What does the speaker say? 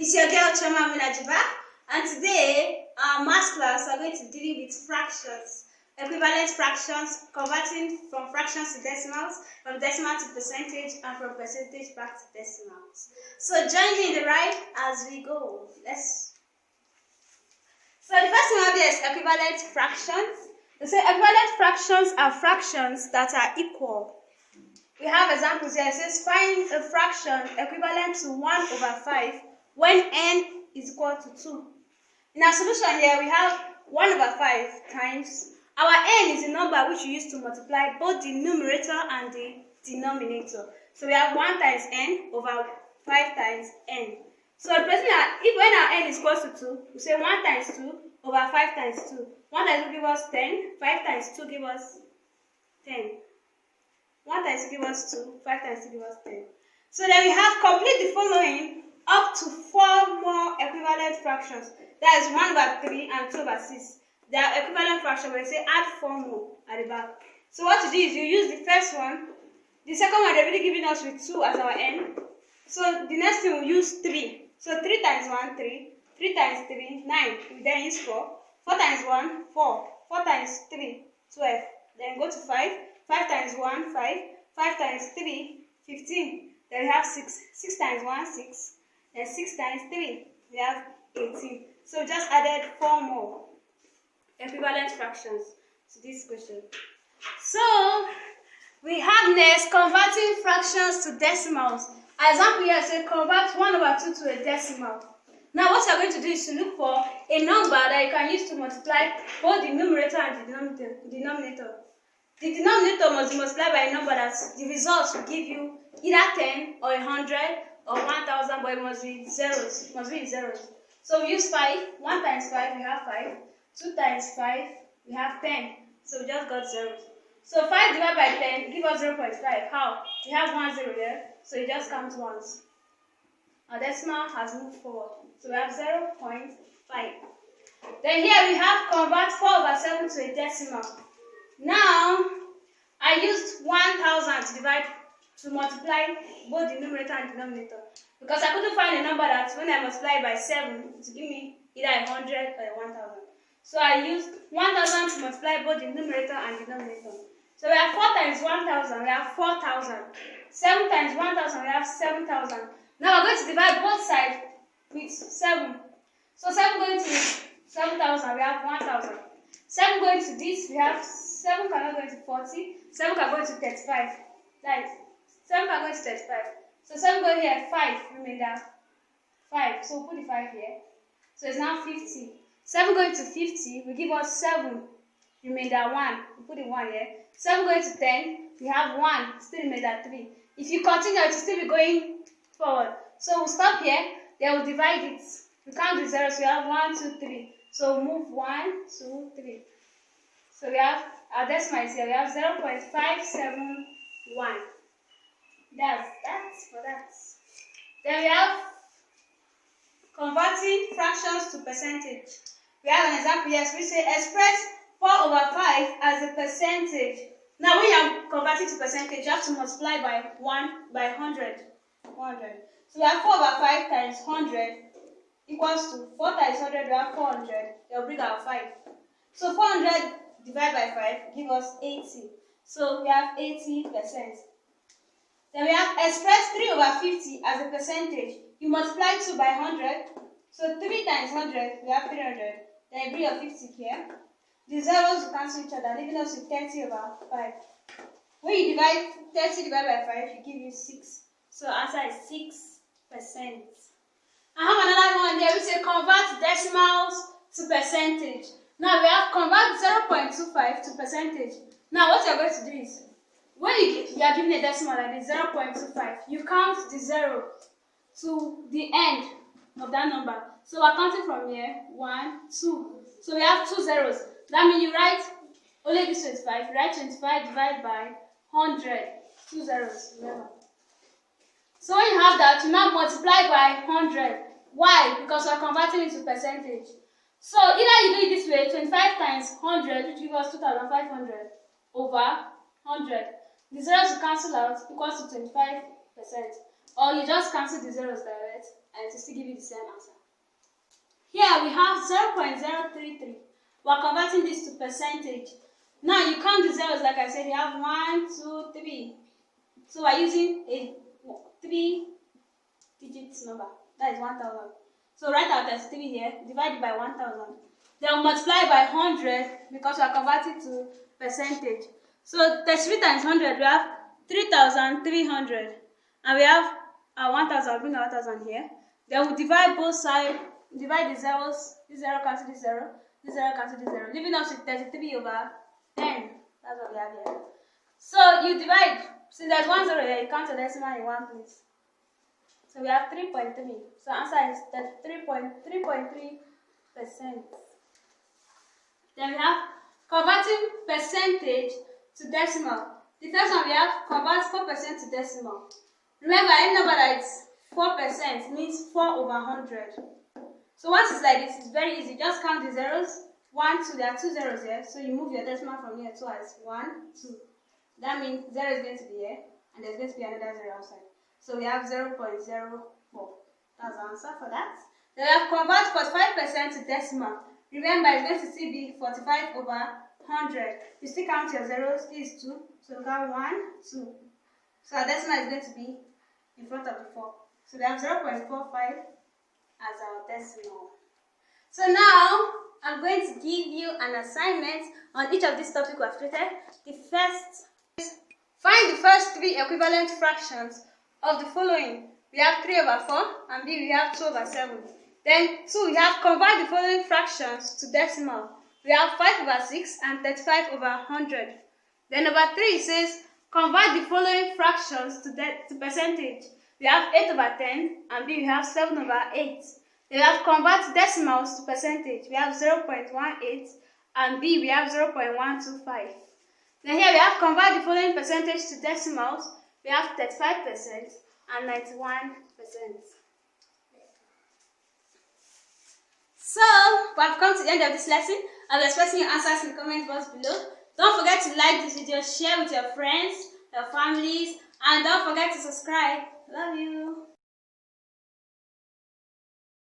It's your girl Choma Munajiba, and today our math class are going to deal with fractions, equivalent fractions, converting from fractions to decimals, from decimal to percentage, and from percentage back to decimals. So join me in the ride as we go. So the first one is equivalent fractions. They say equivalent fractions are fractions that are equal. We have examples here. It says find a fraction equivalent to 1/5 when n is equal to 2. In our solution here, we have 1/5 times. Our n is a number which we use to multiply both the numerator and the denominator. So we have 1 times n over 5 times n. So if when our n is equal to 2, we say 1 times 2 over 5 times 2. 1 times 2 gives us 10, 5 times 2 gives us 10. 1 times 2 gives us 2, 5 times 2 gives us 10. So then we have complete the following up to 4 more equivalent fractions. That is 1/3 and 2/6. They are equivalent fractions, but they say add 4 more at the back. So what you do is you use the first one. The second one they're already giving us with 2 as our n. So the next thing we'll use 3. So 3 times 1, 3. 3 times 3, 9. We then use 4. 4 times 1, 4. 4 times 3, 12. Then go to 5. 5 times 1, 5. 5 times 3, 15. Then we have 6. 6 times 1, 6. Then 6 times 3, we have 18. So we just added 4 more equivalent fractions to this question. So we have next converting fractions to decimals. Our example here says convert 1/2 to a decimal. Now what you're going to do is to look for a number that you can use to multiply both the numerator and the denominator. The denominator must be multiplied by a number that the results will give you either 10 or 100 or 1000, but it must be zeros. It must be in zeros. So we use 5. 1 times 5, we have 5. 2 times 5, we have 10. So we just got zeros. So 5 divided by 10 give us 0.5. How? We have 1 0 there, so you just count once. Our decimal has moved forward. So we have 0.5. Then here we have convert 4/7 to a decimal. Now, I used 1000 to multiply both the numerator and denominator, because I couldn't find a number that when I multiply by 7 to give me either 100 or 1000. So I used 1000 to multiply both the numerator and denominator. So we have 4 times 1000, we have 4000. 7 times 1000, we have 7000. Now we're going to divide both sides with 7. So 7 going to 7000, we have 1000. 7 going to this, we have 7 cannot go into 40. 7 can go into 35. That is 7 can go into 35. So 7 going here, 5 remainder 5. So we'll put the 5 here. So it's now 50. 7 going to 50 will give us 7 remainder 1. We'll put the 1 here. 7 going to 10, we have 1, still remainder 3. If you continue, it will still be going forward. So we'll stop here, then we'll divide it. We count the zeros, so we have 1, 2, 3. So we'll move 1, 2, 3. So we have our decimal is here, we have 0.571. That's for that. Then we have converting fractions to percentage. We have an example here, so we say express 4/5 as a percentage. Now when you are converting to percentage, you have to multiply by 100. So we have 4/5 times 100 equals to 4 times 100, we have 400. They'll bring our 5. So 400 divided by 5 give us 80. So we have 80%. Then we have express 3/50 as a percentage. You multiply 2 by 100. So 3 times 100, we have 300. Then you bring your 50 here. The zeros will cancel each other, leaving us with 30/5. When you divide 30 divided by 5, it gives you 6. So answer is 6%. I have another one here. We say convert decimals to percentage. Now we have convert 0.25 to percentage. Now what you're going to do is, when you are given a decimal like this, 0.25, you count the 0 to the end of that number. So we're counting from here, 1, 2. So we have 2 zeros. That means you write only this 25. You write 25 divided by 100. 2 zeros, remember. So when you have that, you now multiply by 100. Why? Because we're converting it to percentage. So either you do it this way, 25 times 100, which gives us 2500 over 100. The zeros will cancel out, equals to 25%. Or you just cancel the zeros direct. and to still give you the same answer. Here we have 0.033. We're converting this to percentage. Now you count the zeros like I said. You have 1, 2, 3. So we're using a 3-digit number. That is 1,000. So write out 33 here, divide by 1,000. Then multiply by 100 because we are converting to percentage. So 33 times 100, we have 3,300. And we have 1,000, bring 1,000 here. Then we divide both sides, divide the zeros. This 0 cancel this 0, this 0 cancel this 0, leaving us with 33 over 10. That's what we have here. So you divide. Since there's 1 0 here, you count the decimal in one place. So we have 3.3. So answer is 3.3%. Then we have converting percentage to decimal. The first one we have convert 4% to decimal. Remember, any number that is 4% means 4 over 100. So once it's like this, it's very easy. Just count the zeros. 1, 2, there are 2 zeros here. So you move your decimal from here twice. 1, 2. That means 0 is going to be here, and there's going to be another 0 outside. So we have 0.04. That's the answer for that. Then we have convert 45% to decimal. Remember, it's going to still be 45 over 100. You still count your zeros. This is 2. So we have 1, 2. So our decimal is going to be in front of the 4. So we have 0.45 as our decimal. So now, I'm going to give you an assignment on each of these topics we have treated. The first is find the first 3 equivalent fractions of the following. We have 3 over 4, and B, we have 2 over 7. Then 2, we have convert the following fractions to decimal. We have 5 over 6 and 35 over 100. Then number 3 it says convert the following fractions to percentage. We have 8 over 10, and B, we have 7 over 8. Then we have convert decimals to percentage. We have 0.18, and B, we have 0.125. Then here we have convert the following percentage to decimals. We have 35% and 91%. So, we have come to the end of this lesson. I'll be expecting your answers in the comment box below. Don't forget to like this video, share with your friends, your families, and don't forget to subscribe. Love you.